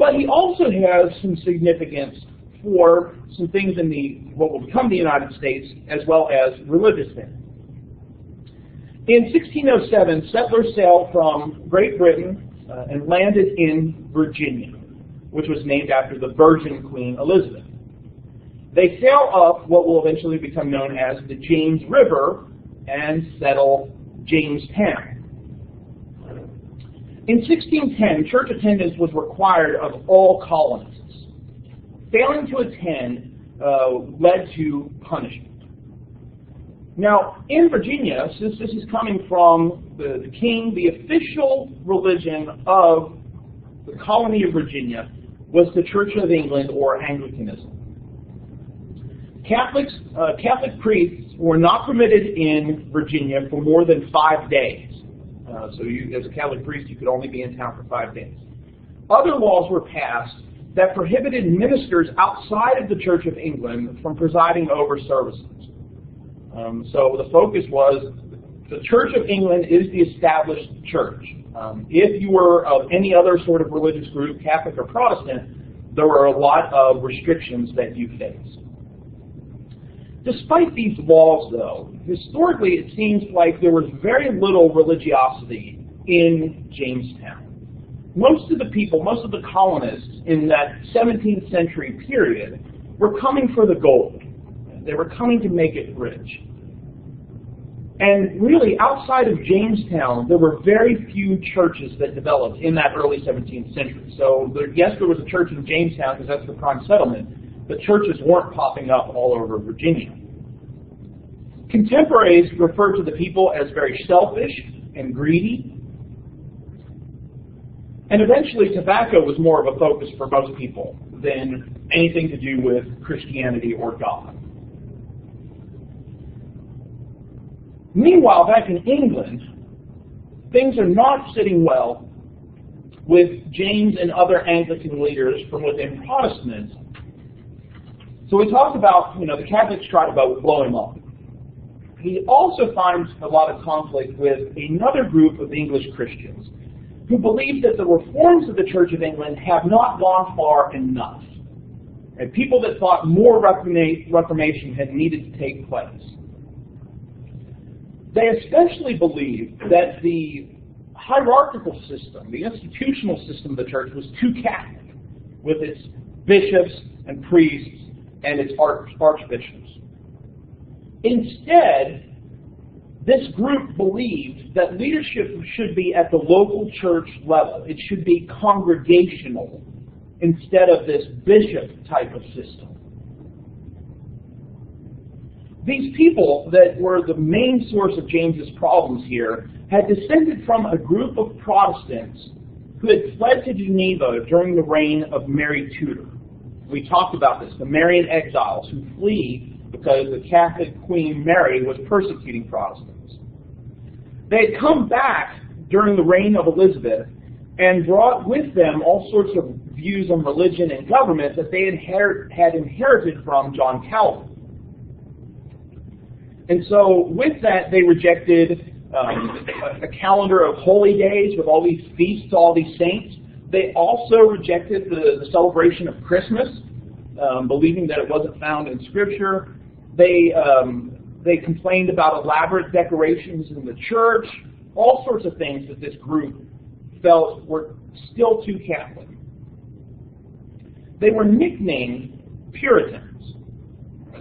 But he also has some significance for some things in what will become the United States, as well as religious things. In 1607, settlers sailed from Great Britain and landed in Virginia, which was named after the Virgin Queen Elizabeth. They sail up what will eventually become known as the James River and settle Jamestown. In 1610, church attendance was required of all colonists. Failing to attend led to punishment. Now, in Virginia, since this is coming from the king, the official religion of the colony of Virginia was the Church of England, or Anglicanism. Catholic priests were not permitted in Virginia for more than 5 days. So you, as a Catholic priest, you could only be in town for 5 days. Other laws were passed that prohibited ministers outside of the Church of England from presiding over services. So the focus was the Church of England is the established church. If you were of any other sort of religious group, Catholic or Protestant, there were a lot of restrictions that you faced. Despite these laws, though, historically it seems like there was very little religiosity in Jamestown. Most of the people, most of the colonists in that 17th century period were coming for the gold. They were coming to make it rich. And really, outside of Jamestown, there were very few churches that developed in that early 17th century. So, yes, there was a church in Jamestown because that's the prime settlement, but churches weren't popping up all over Virginia. Contemporaries refer to the people as very selfish and greedy. And eventually, tobacco was more of a focus for most people than anything to do with Christianity or God. Meanwhile, back in England, things are not sitting well with James and other Anglican leaders from within Protestantism. So we talked about, the Catholics try to blow him up. He also finds a lot of conflict with another group of English Christians who believe that the reforms of the Church of England have not gone far enough. And people that thought more reformation had needed to take place. They especially believe that the hierarchical system, the institutional system of the church, was too Catholic, with its bishops and priests and its archbishops. Instead, this group believed that leadership should be at the local church level. It should be congregational instead of this bishop type of system. These people that were the main source of James's problems here had descended from a group of Protestants who had fled to Geneva during the reign of Mary Tudor. We talked about this, the Marian exiles who flee because the Catholic Queen Mary was persecuting Protestants. They had come back during the reign of Elizabeth and brought with them all sorts of views on religion and government that they had inherited from John Calvin. And so with that, they rejected a calendar of holy days with all these feasts to all these saints. They also rejected the celebration of Christmas, believing that it wasn't found in Scripture. They complained about elaborate decorations in the church, all sorts of things that this group felt were still too Catholic. They were nicknamed Puritans.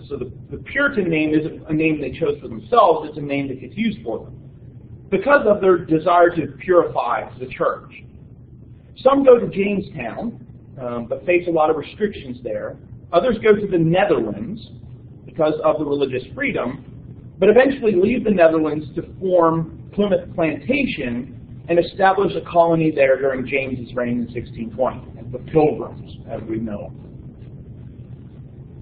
So the Puritan name isn't a name they chose for themselves, it's a name that gets used for them, because of their desire to purify the church. Some go to Jamestown, but face a lot of restrictions there. Others go to the Netherlands because of the religious freedom, but eventually leave the Netherlands to form Plymouth Plantation and establish a colony there during James's reign in 1620, the Pilgrims, as we know.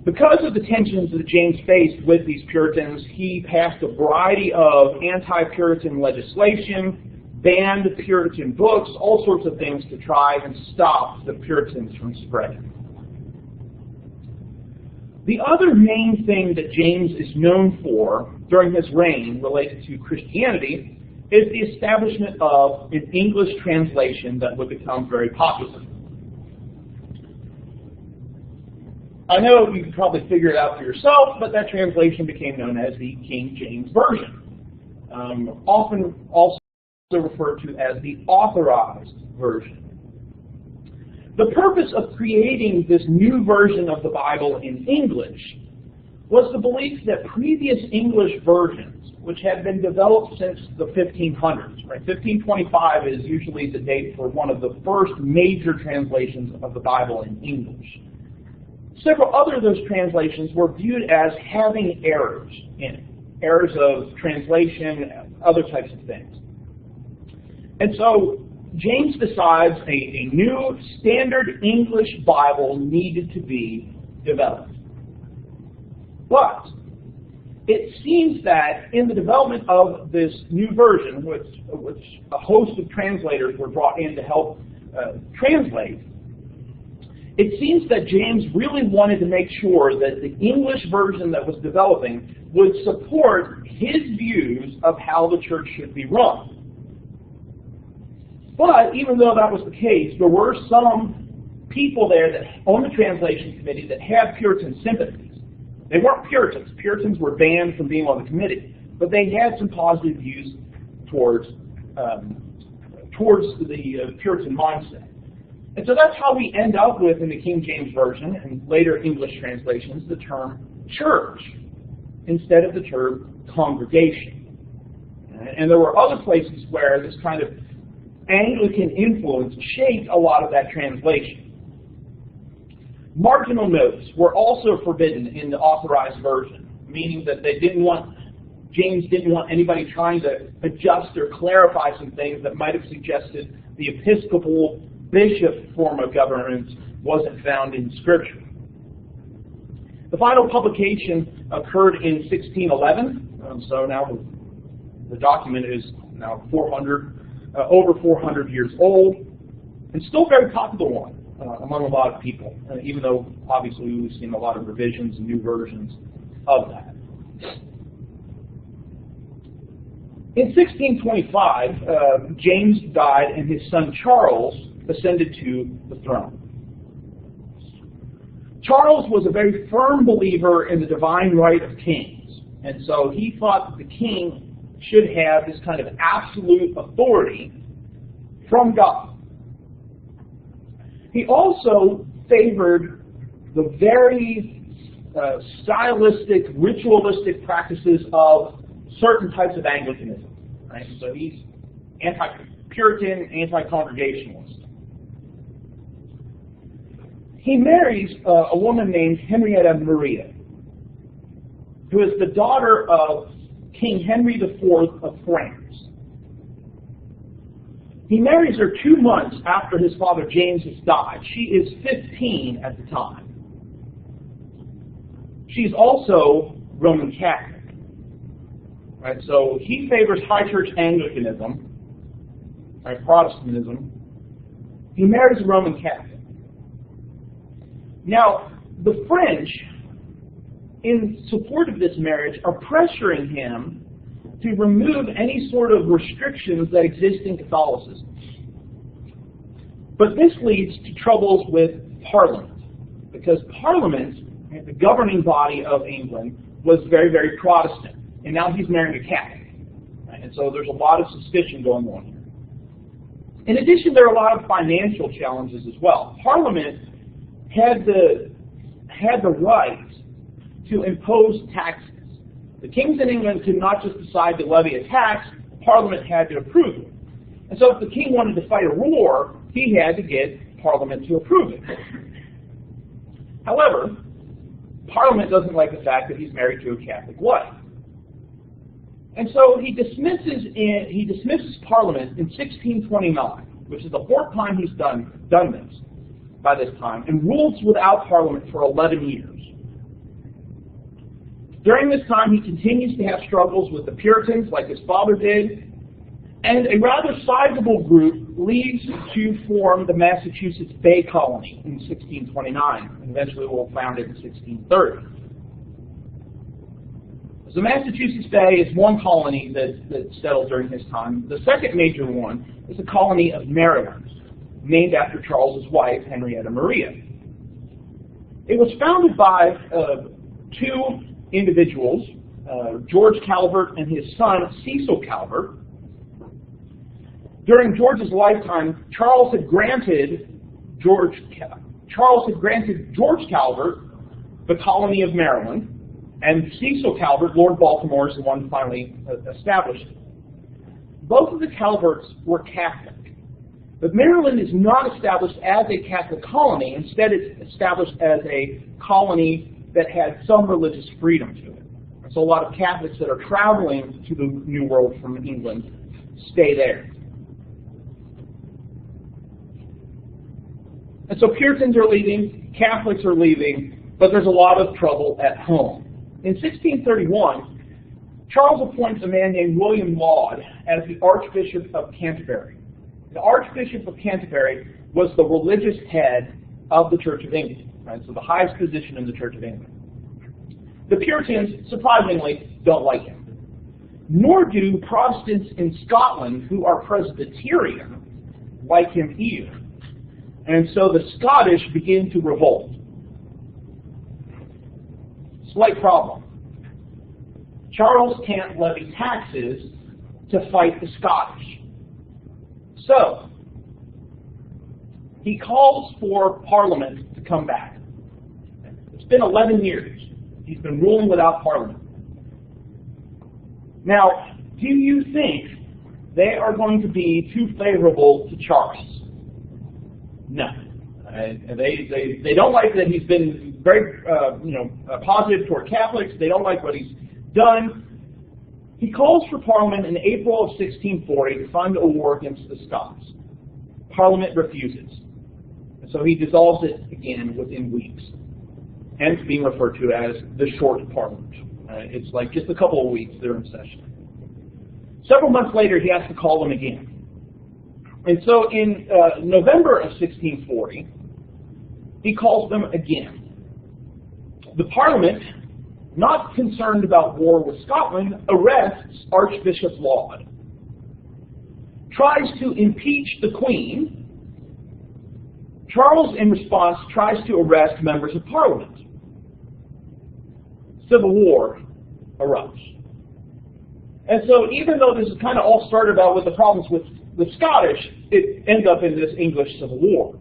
Because of the tensions that James faced with these Puritans, he passed a variety of anti-Puritan legislation, banned Puritan books, all sorts of things to try and stop the Puritans from spreading. The other main thing that James is known for during his reign related to Christianity is the establishment of an English translation that would become very popular. I know you can probably figure it out for yourself, but that translation became known as the King James Version, often also referred to as the Authorized Version. The purpose of creating this new version of the Bible in English was the belief that previous English versions, which had been developed since the 1500s, right? 1525 is usually the date for one of the first major translations of the Bible in English. Several other of those translations were viewed as having errors in it, errors of translation, other types of things. And so James decides a new standard English Bible needed to be developed. But it seems that in the development of this new version, which a host of translators were brought in to help translate, it seems that James really wanted to make sure that the English version that was developing would support his views of how the church should be run. But even though that was the case, there were some people there that on the translation committee that had Puritan sympathies. They weren't Puritans. Puritans were banned from being on the committee, but they had some positive views towards the Puritan mindset. And so that's how we end up with, in the King James Version and later English translations, the term church instead of the term congregation. And there were other places where this kind of Anglican influence shaped a lot of that translation. Marginal notes were also forbidden in the Authorized Version, meaning that James didn't want anybody trying to adjust or clarify some things that might have suggested the Episcopal bishop form of government wasn't found in Scripture. The final publication occurred in 1611, so now the document is now over 400 years old, and still a very popular one among a lot of people, even though obviously we've seen a lot of revisions and new versions of that. In 1625, James died and his son Charles ascended to the throne. Charles was a very firm believer in the divine right of kings, and so he thought that the king should have this kind of absolute authority from God. He also favored the very stylistic, ritualistic practices of certain types of Anglicanism. Right? So he's anti-Puritan, anti-Congregationalist. He marries a woman named Henrietta Maria, who is the daughter of King Henry IV of France. He marries her 2 months after his father James has died. She is 15 at the time. She's also Roman Catholic. Right? So he favors high church Anglicanism, right, Protestantism. He marries a Roman Catholic. Now, the French, in support of this marriage, are pressuring him to remove any sort of restrictions that exist in Catholicism. But this leads to troubles with Parliament, because Parliament, the governing body of England, was very, very Protestant. And now he's marrying a Catholic. Right? And so there's a lot of suspicion going on here. In addition, there are a lot of financial challenges as well. Parliament had the right to impose taxes. The kings in England could not just decide to levy a tax. Parliament had to approve it. And so if the king wanted to fight a war, he had to get Parliament to approve it. However, Parliament doesn't like the fact that he's married to a Catholic wife. And so he dismisses Parliament in 1629, which is the fourth time he's done this by this time, and rules without Parliament for 11 years. During this time, he continues to have struggles with the Puritans, like his father did, and a rather sizable group leaves to form the Massachusetts Bay Colony in 1629, and eventually will found it in 1630. So Massachusetts Bay is one colony that settled during his time. The second major one is the colony of Maryland, named after Charles's wife, Henrietta Maria. It was founded by two individuals, George Calvert and his son Cecil Calvert. During George's lifetime, Charles had granted George Calvert the colony of Maryland, and Cecil Calvert, Lord Baltimore, is the one who finally established it. Both of the Calverts were Catholic, but Maryland is not established as a Catholic colony. Instead, it's established as a colony that had some religious freedom to it. So a lot of Catholics that are traveling to the New World from England stay there. And so Puritans are leaving, Catholics are leaving, but there's a lot of trouble at home. In 1631, Charles appoints a man named William Laud as the Archbishop of Canterbury. The Archbishop of Canterbury was the religious head of the Church of England, right? So the highest position in the Church of England. The Puritans, surprisingly, don't like him. Nor do Protestants in Scotland, who are Presbyterian, like him either. And so the Scottish begin to revolt. Slight problem. Charles can't levy taxes to fight the Scottish. So, he calls for Parliament to come back. It's been 11 years. He's been ruling without Parliament. Now, do you think they are going to be too favorable to Charles? No. They don't like that he's been very positive toward Catholics. They don't like what he's done. He calls for Parliament in April of 1640 to fund a war against the Scots. Parliament refuses. And so he dissolves it again within weeks. Hence being referred to as the Short Parliament. It's like just a couple of weeks they're in session. Several months later he has to call them again. And so in November of 1640, he calls them again. The Parliament, not concerned about war with Scotland, arrests Archbishop Laud, tries to impeach the Queen. Charles, in response, tries to arrest members of Parliament. Civil war erupts. And so even though this is kind of all started out with the problems with the Scottish, it ends up in this English Civil War.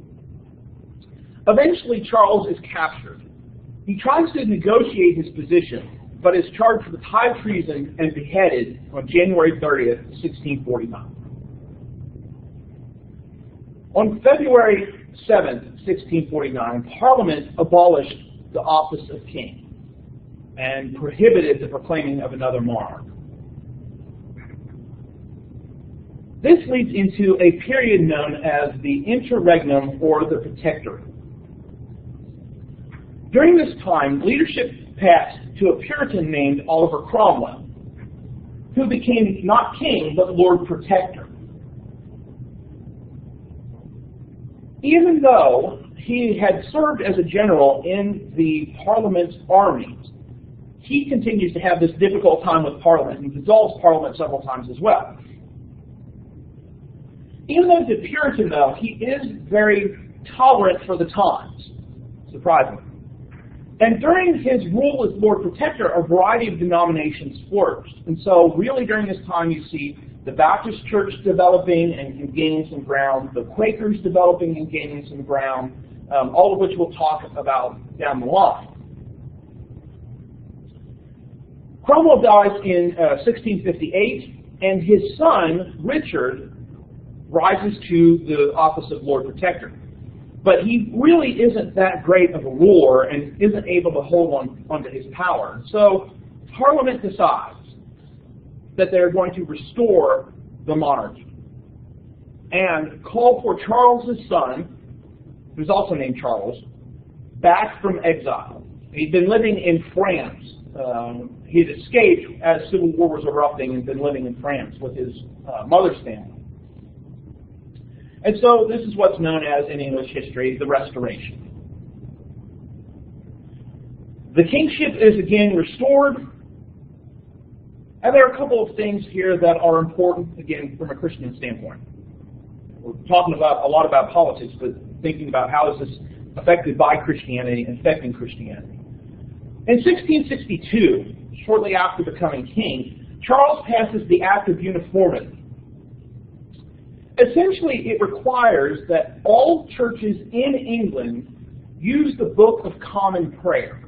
Eventually, Charles is captured. He tries to negotiate his position, but is charged with high treason and beheaded on January 30th, 1649. On February 7th, 1649, Parliament abolished the office of king and prohibited the proclaiming of another monarch. This leads into a period known as the Interregnum, or the Protectorate. During this time, leadership passed to a Puritan named Oliver Cromwell, who became not king, but Lord Protector. Even though he had served as a general in the Parliament's armies, he continues to have this difficult time with Parliament and dissolves Parliament several times as well. Even though he's a Puritan, though, he is very tolerant for the times, surprisingly. And during his rule as Lord Protector, a variety of denominations flourished. And so really during this time you see the Baptist Church developing and gaining some ground, the Quakers developing and gaining some ground, all of which we'll talk about down the line. Cromwell dies in 1658, and his son, Richard, rises to the office of Lord Protector. But he really isn't that great of a ruler and isn't able to hold onto his power. So Parliament decides that they're going to restore the monarchy and call for Charles' son, who's also named Charles, back from exile. He'd been living in France. He'd escaped as civil war was erupting and been living in France with his mother's family. And so this is what's known as, in English history, the Restoration. The kingship is again restored, and there are a couple of things here that are important, again, from a Christian standpoint. We're talking about a lot about politics, but thinking about how does this affected by Christianity and affecting Christianity. In 1662, shortly after becoming king, Charles passes the Act of Uniformity. Essentially, it requires that all churches in England use the Book of Common Prayer,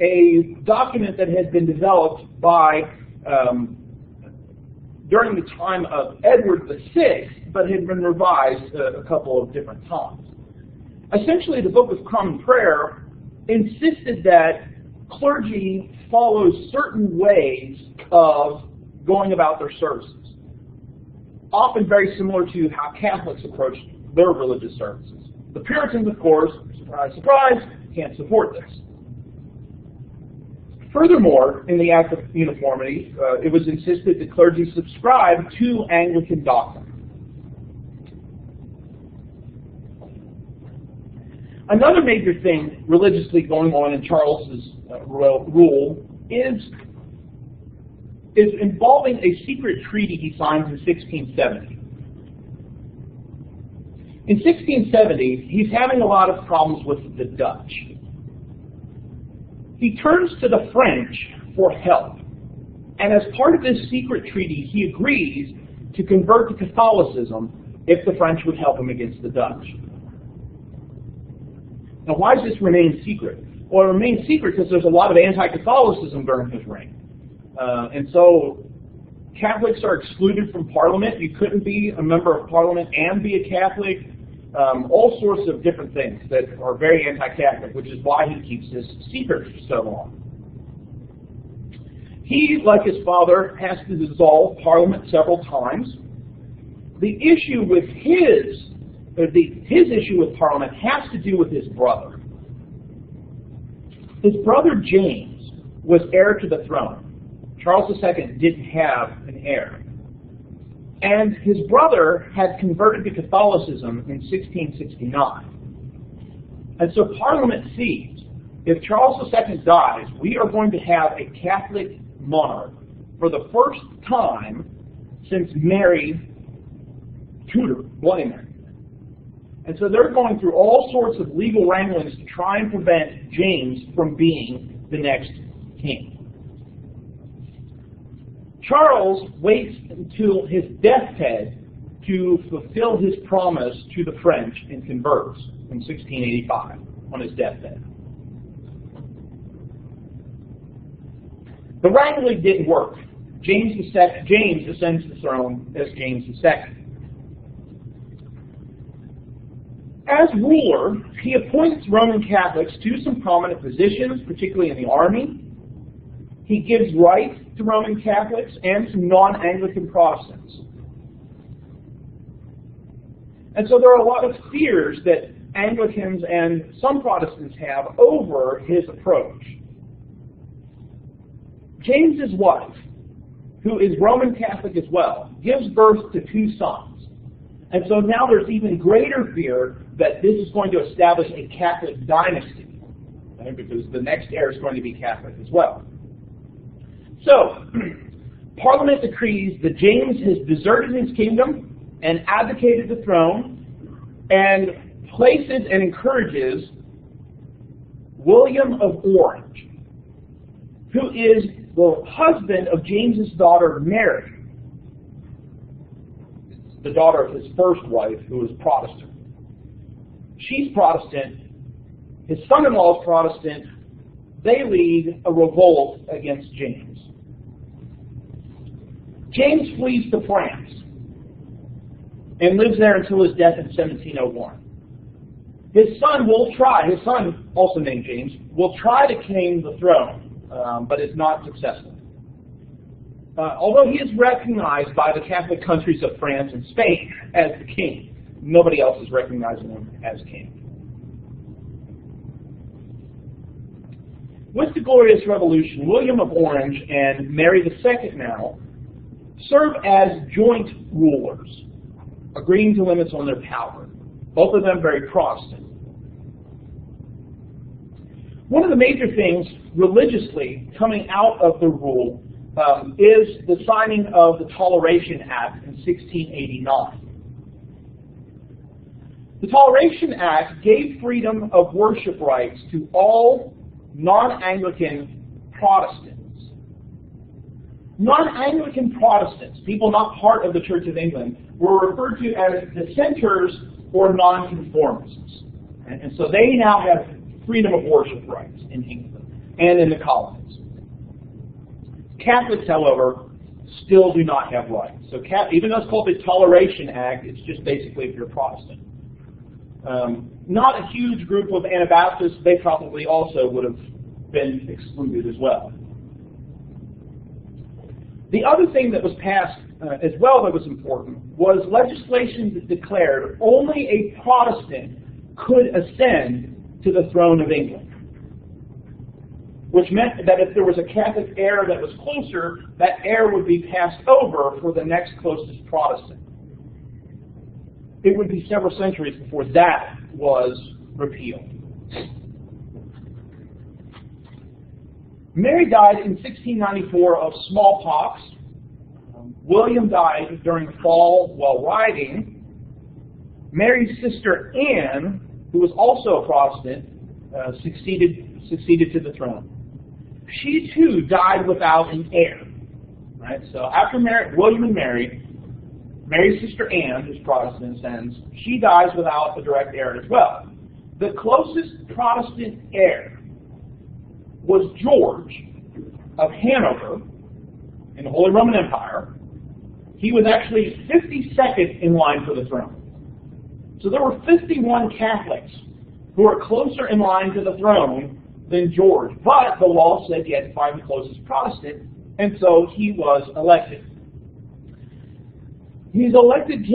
a document that had been developed by during the time of Edward VI, but had been revised a couple of different times. Essentially, the Book of Common Prayer insisted that clergy follow certain ways of going about their services, often very similar to how Catholics approach their religious services. The Puritans, of course, surprise, surprise, can't support this. Furthermore, in the Act of Uniformity, it was insisted that clergy subscribe to Anglican doctrine. Another major thing religiously going on in Charles's rule is involving a secret treaty he signs in 1670. In 1670, he's having a lot of problems with the Dutch. He turns to the French for help, and as part of this secret treaty, he agrees to convert to Catholicism if the French would help him against the Dutch. Now, why does this remain secret? Well, it remains secret because there's a lot of anti-Catholicism during his reign. And so Catholics are excluded from Parliament. You couldn't be a member of Parliament and be a Catholic. All sorts of different things that are very anti-Catholic, which is why he keeps this secret for so long. He, like his father, has to dissolve Parliament several times. The issue with his issue with Parliament has to do with his brother. His brother James was heir to the throne. Charles II didn't have an heir. And his brother had converted to Catholicism in 1669. And so Parliament sees, if Charles II dies, we are going to have a Catholic monarch for the first time since Mary Tudor, Bloody Mary. And so they're going through all sorts of legal wranglings to try and prevent James from being the next king. Charles waits until his deathbed to fulfill his promise to the French and converts in 1685 on his deathbed. The wrangling didn't work. James ascends the throne as James II. As ruler, he appoints Roman Catholics to some prominent positions, particularly in the army. He gives rights to Roman Catholics and some non-Anglican Protestants. And so there are a lot of fears that Anglicans and some Protestants have over his approach. James's wife, who is Roman Catholic as well, gives birth to 2 sons. And so now there's even greater fear that this is going to establish a Catholic dynasty, right? Because the next heir is going to be Catholic as well. So, Parliament decrees that James has deserted his kingdom and abdicated the throne, and places and encourages William of Orange, who is the husband of James's daughter Mary, the daughter of his first wife, who was Protestant. She's Protestant. His son-in-law is Protestant. They lead a revolt against James. James flees to France and lives there until his death in 1701. His son, also named James, will try to claim the throne, but is not successful. Although he is recognized by the Catholic countries of France and Spain as the king, nobody else is recognizing him as king. With the Glorious Revolution, William of Orange and Mary II now serve as joint rulers, agreeing to limits on their power. Both of them very Protestant. One of the major things religiously coming out of the rule is the signing of the Toleration Act in 1689. The Toleration Act gave freedom of worship rights to all non-Anglican Protestants. Non-Anglican Protestants, people not part of the Church of England, were referred to as dissenters or nonconformists. And so they now have freedom of worship rights in England and in the colonies. Catholics, however, still do not have rights. So even though it's called the Toleration Act, it's just basically if you're Protestant. Not a huge group of Anabaptists, they probably also would have been excluded as well. The other thing that was passed as well that was important was legislation that declared only a Protestant could ascend to the throne of England, which meant that if there was a Catholic heir that was closer, that heir would be passed over for the next closest Protestant. It would be several centuries before that was repealed. Mary died in 1694 of smallpox. William died during the fall while riding. Mary's sister Anne, who was also a Protestant, succeeded to the throne. She too died without an heir. Right? So after William and Mary, Mary's sister Anne, who's Protestant in a sense, she dies without a direct heir as well. The closest Protestant heir was George of Hanover in the Holy Roman Empire. He was actually 52nd in line for the throne. So there were 51 Catholics who were closer in line to the throne than George. But the law said you had to find the closest Protestant, and so he was elected. He's elected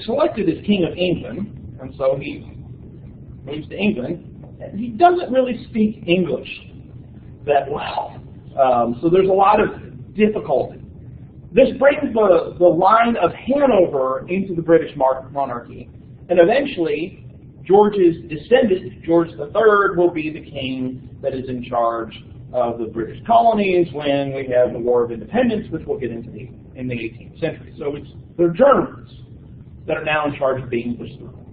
selected as King of England, and so he moves to England. And he doesn't really speak English that well, so there's a lot of difficulty. This brings the line of Hanover into the British monarchy, and eventually George's descendant, George III, will be the king that is in charge of the British colonies when we have the War of Independence, which we'll get into in the 18th century. So they're Germans that are now in charge of the English throne.